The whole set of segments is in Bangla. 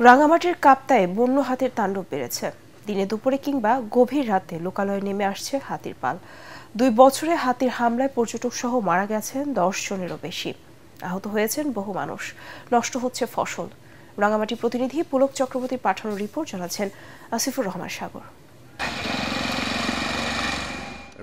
রাঙামাটির কাপ্তায়ে বন্য হাতির তাণ্ডব বেড়েছে। দিনে দুপুরে কিংবা গভীর রাতে লোকালয়ে নেমে আসছে হাতির পাল। 2 বছরে হাতির হামলায় পর্যটক সহ মারা গেছেন 10 জনেরও বেশি। আহত হয়েছেন বহু মানুষ, নষ্ট হচ্ছে ফসল। রাঙামাটি প্রতিনিধি পুলক চক্রবর্তীর পাঠানো রিপোর্ট জানাচ্ছেন আসিফুর রহমান সাগর।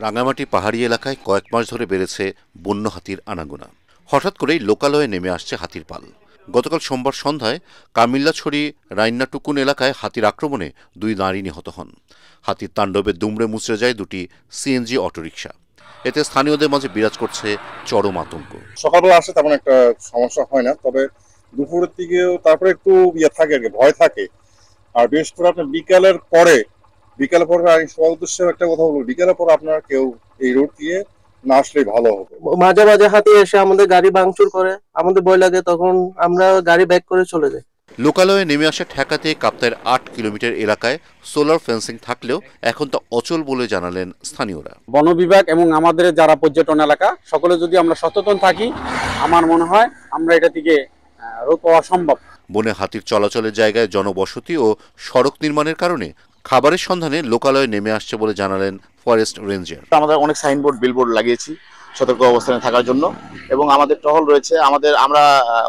রাঙামাটি পাহাড়ি এলাকায় কয়েক মাস ধরে বেড়েছে বন্য হাতির আনাগোনা। হঠাৎ করেই লোকালয়ে নেমে আসছে হাতির পাল। গতকাল সোমবার সন্ধ্যায় কামিল্লাছড়ি রাইন্নাটুকুন এলাকায় হাতির আক্রমণে 2 নারী নিহত হন। হাতির তাণ্ডবে দুমড়ে মুচড়ে যায় 2টি সিএনজি অটোরিকশা। এতে স্থানীয়দের মাঝে বিরাজ করছে চরম আতঙ্ক। সকালবেলা আসলে তেমন একটা সমস্যা হয় না, তবে দুপুরের দিকেও তারপরে একটু থাকে আর কি, ভয় থাকে। আর বিশেষ করে আপনার বিকালের পরে আমি সবার উদ্দেশ্যে একটা কথা বলবো, বিকালের পরে আপনার কেউ এই রোড দিয়ে না আসলেই ভালো হবে। মাঝে মাঝে হাতি এসে আমাদের গাড়ি ভাঙচুর করে, আমাদের ভয় লাগে, তখন আমরা গাড়ি ব্যাক করে চলে যাই। লোকালয়ে নেমে আসা ঠেকাতে কাপ্তায়ের 8 কিলোমিটার এলাকায় সোলার ফেন্সিং থাকলেও এখন তা অচল বলে জানালেন স্থানীয়রা। বন বিভাগ এবং আমাদের যারা পর্যটন এলাকা সকলে যদি আমরা সচেতন থাকি, আমার মনে হয় আমরা এটা থেকে রোধ পাওয়া সম্ভব। বনে হাতির চলাচলের জায়গায় জনবসতি ও সড়ক নির্মাণের কারণে খাবারের সন্ধানে লোকালয়ে নেমে আসছে বলে জানালেন ফরেস্ট রেঞ্জার। আমাদের অনেক সাইনবোর্ড বিলবোর্ড লাগিয়েছি সতর্ক অবস্থানে থাকার জন্য, এবং আমাদের টহল রয়েছে। আমরা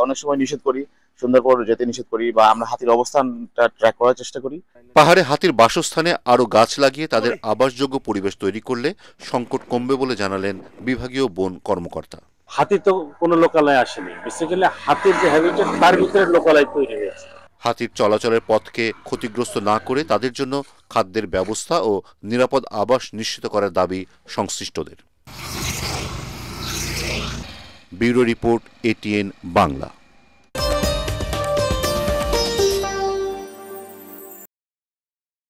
অনেক সময় নিষেধ করি, সুন্দরবন যেতে নিষেধ করি, বা আমরা হাতির অবস্থানটা ট্র্যাক করার চেষ্টা করি। পাহাড়ে হাতির বাসস্থানে আরো গাছ লাগিয়ে তাদের আবাসযোগ্য পরিবেশ তৈরি করলে সংকট কমবে বলে জানালেন বিভাগীয় বন কর্মকর্তা। হাতি তো কোনো লোকালয়ে আসেনি, বেসিক্যালি হাতির যে হ্যাবিটেট তার ভিতরে লোকালয় তৈরি হয়েছে। হাতির চলাচলের পথকে ক্ষতিগ্রস্ত না করে তাদের জন্য খাদ্যের ব্যবস্থা ও নিরাপদ আবাস নিশ্চিত করার দাবি সংশ্লিষ্টদের। Bureau report, ATN Bangla.